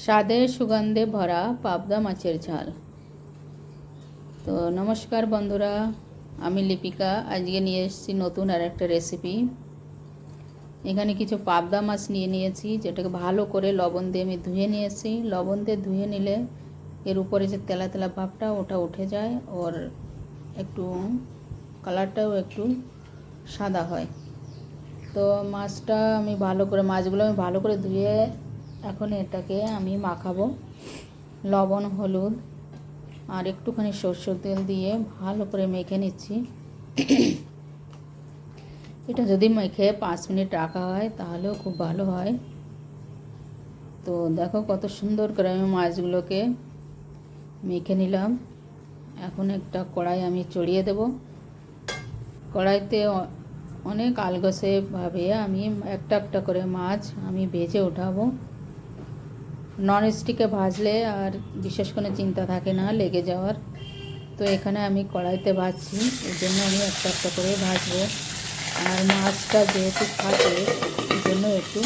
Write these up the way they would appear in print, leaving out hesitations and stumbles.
স্বাদে সুগন্ধে ভরা পাবদা মাছের ঝাল। তো নমস্কার বন্ধুরা, আমি লিপিকা। আজকে নিয়ে এসেছি নতুন আর একটা রেসিপি। এখানে কিছু পাবদা মাছ নিয়ে নিয়েছি, যেটাকে ভালো করে লবণ দিয়ে আমি ধুয়ে নিয়েছি। লবণ দিয়ে ধুয়ে নিলে এর উপরে যে তেলা তেলা ভাবটা ওটা উঠে যায়, ওর একটু কালারটাও একটু সাদা হয়। তো মাছগুলো আমি ভালো করে ধুয়ে এখন এটাকে আমি মাখাবো লবণ, হলুদ আর একটুখানি সরষের তেল দিয়ে ভালো করে মেখে নিচ্ছি। এটা যদি মেখে 5 মিনিট রাখা হয় তাহলেও খুব ভালো হয়। তো দেখো কত সুন্দর করে আমি মাছগুলোকে মেখে নিলাম। এখন একটা কড়াই আমি চড়িয়ে দেব। কড়াইতে অনেক আলগোছে ভাবে আমি একটা একটা করে মাছ আমি ভেজে উঠাবো। ননস্টিকে ভাজলে আর বিশেষ কোনো চিন্তা থাকে না লেগে যাওয়ার। তো এখানে আমি কড়াইতে ভাজছি, এর জন্য আমি একটা একটা করে ভাজবো। আর মাছটা যেহেতু থাকে এই জন্য একটু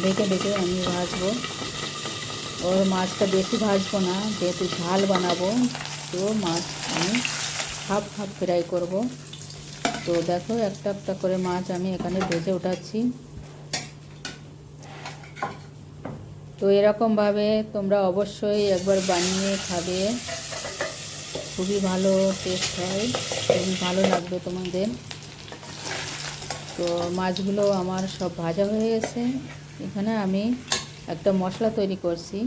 ঢেকে ঢেকে আমি ভাজবো। ওর মাছটা বেশি ভাজবো না, যেহেতু ঝাল বানাবো। তো মাছ আমি হাফ হাফ ফ্রাই করব। তো দেখো একটা একটা করে মাছ আমি এখানে ভেজে উঠাচ্ছি। তো এরকমভাবে তোমরা অবশ্যই একবার বানিয়ে খাবে, খুবই ভালো টেস্ট হয়, খুবই ভালো লাগবে তোমাদের। তো মাছগুলো আমার সব ভাজা হয়ে গেছে। এখানে আমি একটা মশলা তৈরি করছি,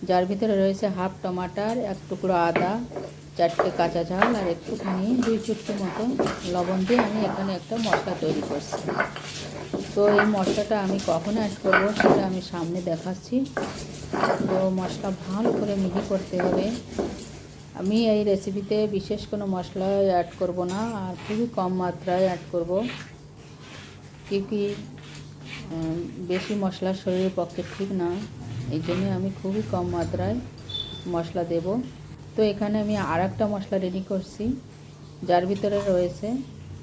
যার ভিতরে রয়েছে হাফ টমাটার, এক টুকরো আদা, 4টে কাঁচা ঝাল আর একটুখানি 2 চুটকি মতো লবণ দিয়ে আমি এখানে একটা মশলা তৈরি করছি। তো এই মশলাটা আমি কখন অ্যাড করবো সেটা আমি সামনে দেখাচ্ছি। তো মশলা ভালো করে মিহি করতে হবে। আমি এই রেসিপিতে বিশেষ কোনো মশলা অ্যাড করব না, আর খুবই কম মাত্রায় অ্যাড করব, কি বেশি মশলা শরীরের পক্ষে ঠিক না। এই জন্য আমি খুবই কম মাত্রায় মশলা দেব। তো এখানে আমি আর একটা মশলা রেডি করছি, যার ভিতরে রয়েছে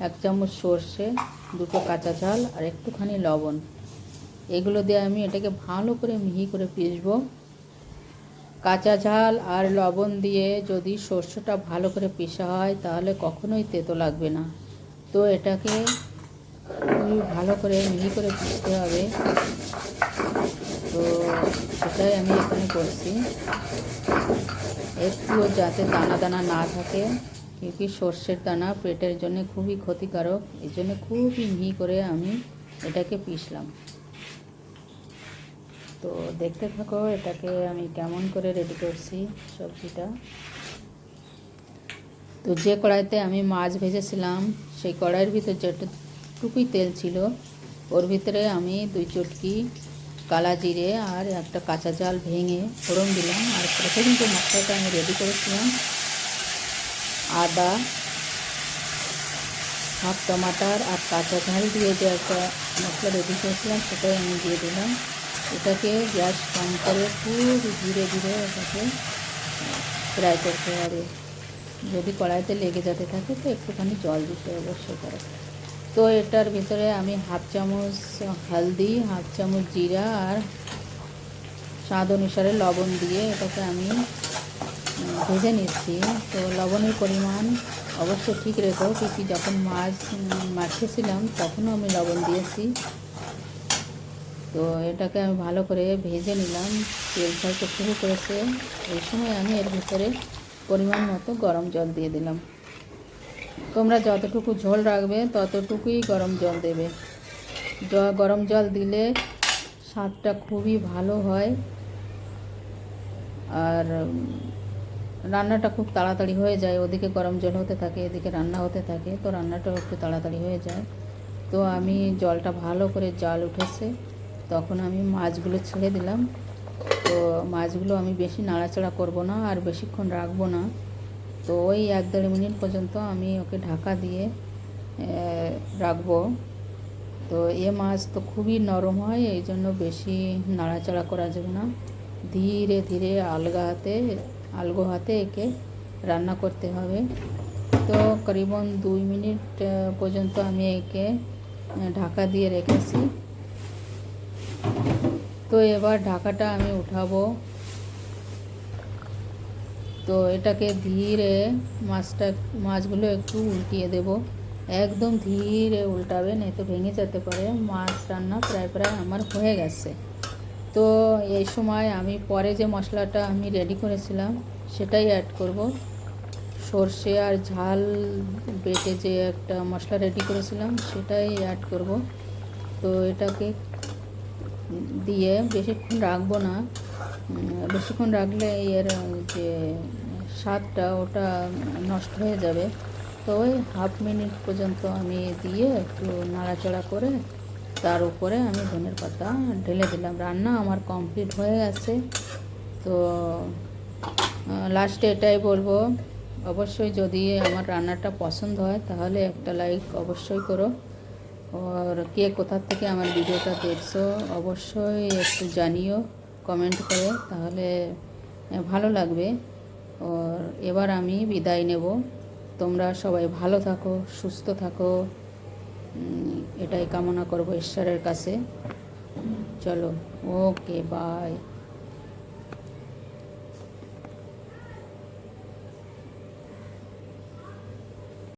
1 চামচ সর্ষে, 2টো কাঁচা ঝাল আর একটুখানি লবণ। এগুলো দিয়ে আমি এটাকে ভালো করে মিহি করে পিষবো। কাঁচা ঝাল আর লবণ দিয়ে যদি সর্ষেটা ভালো করে পিষা হয় তাহলে কখনোই তেতো লাগবে না। তো এটাকে খুবই ভালো করে মিহি করে পিষতে হবে। তো সেটাই আমি এখানে করছি, একটুও যাতে দানা দানা না থাকে, কিন্তু সর্ষের দানা পেটের জন্য খুবই ক্ষতিকারক। এই জন্য খুবই মিহি করে আমি এটাকে পিষলাম। তো দেখতে থাকো এটাকে আমি কেমন করে রেডি করছি সবজিটা। তো যে কড়াইতে আমি মাছ ভেজেছিলাম সেই কড়াইয়ের ভিতরে যেটুকুই তেল ছিল, ওর ভিতরে আমি 2 চুটকি কালা জিরে আর একটা কাঁচা ঝাল ভেঙে ফোড়ন দিলাম। আর প্রথম যে মশলাটা আমি রেডি করেছিলাম, আদা, হাফ টমাটার আর কাঁচা ঝাল দিয়ে যে একটা মশলা রেডি করেছিলাম সেটাই আমি দিয়ে দিলাম। এটাকে গ্যাস কম করে খুব ধীরে ধীরে এটাকে ফ্রাই করতে হবে। যদি কড়াইতে লেগে যেতে থাকে তো একটুখানি জল দিতে অবশ্যই করে। তো এটার ভিতরে আমি হাফ চামচ হলদি, হাফ চামচ জিরা আর স্বাদ অনুসারে লবণ দিয়ে এটাকে আমি ভেজে নিচ্ছি। তো লবণের পরিমাণ অবশ্যই ঠিক রেখো, কি যখন মাছ মাখিয়েছিলাম তখনও আমি লবণ দিয়েছি। তো এটাকে আমি ভালো করে ভেজে নিলাম, তেল ছাড়তে শুরু করেছে। এই সময় আমি এর ভিতরে পরিমাণ মতো গরম জল দিয়ে দিলাম। তোমরা যতটুকু ঝোল রাখবে ততটুকুই গরম জল দেবে। গরম জল দিলে স্বাদটা খুবই ভালো হয় আর রান্নাটা খুব তাড়াতাড়ি হয়ে যায়। ওদিকে গরম জল হতে থাকে, এদিকে রান্না হতে থাকে, তো রান্নাটাও একটু তাড়াতাড়ি হয়ে যায়। তো আমি জলটা ভালো করে জাল উঠেছে তখন আমি মাছগুলো ছেড়ে দিলাম। তো মাছগুলো আমি বেশি নাড়াচাড়া করব না আর বেশিক্ষণ রাখবো না। তো ওই 1-1.5 মিনিট পর্যন্ত আমি ওকে ঢাকা দিয়ে রাখবো। তো মাছ তো খুবই নরম হয়, এই জন্য বেশি নাড়াচাড়া করা যাবে না। ধীরে ধীরে আলগো হাতে একে রান্না করতে হবে। তো করিবন 2 মিনিট পর্যন্ত আমি একে ঢাকা দিয়ে রেখেছি। তো এবার ঢাকাটা আমি উঠাবো। তো এটাকে ধীরে মাছগুলো একটু উল্টিয়ে দেব, একদম ধীরে উল্টাবে, নয় তো ভেঙে যেতে পারে। মাছ রান্না প্রায় প্রায় আমার হয়ে গেছে। তো এই সময় আমি পরে যে মশলাটা আমি রেডি করেছিলাম সেটাই অ্যাড করব। সর্ষে আর ঝাল বেটে যে একটা মশলা রেডি করেছিলাম সেটাই অ্যাড করব। তো এটাকে দিয়ে বেশিক্ষণ রাখবো না, বেশিক্ষণ রাখলে এর যে স্বাদটা ওটা নষ্ট হয়ে যাবে। তো ওই হাফ মিনিট পর্যন্ত আমি দিয়ে একটু নাড়াচাড়া করে তার উপরে আমি ধনের পাতা ঢেলে দিলাম। রান্না আমার কমপ্লিট হয়ে গেছে। তো লাস্টে এটাই বলবো, অবশ্যই যদি আমার রান্নাটা পছন্দ হয় তাহলে একটা লাইক অবশ্যই করো। আর কে কোথা থেকে আমার ভিডিওটা দেখছো অবশ্যই একটু জানিও কমেন্ট করে, তাহলে ভালো লাগবে। আর এবার আমি বিদায় নেব। তোমরা সবাই ভালো থাকো, সুস্থ থাকো, এটাই কামনা করবো ঈশ্বরের কাছে। চলো, ওকে, বাই।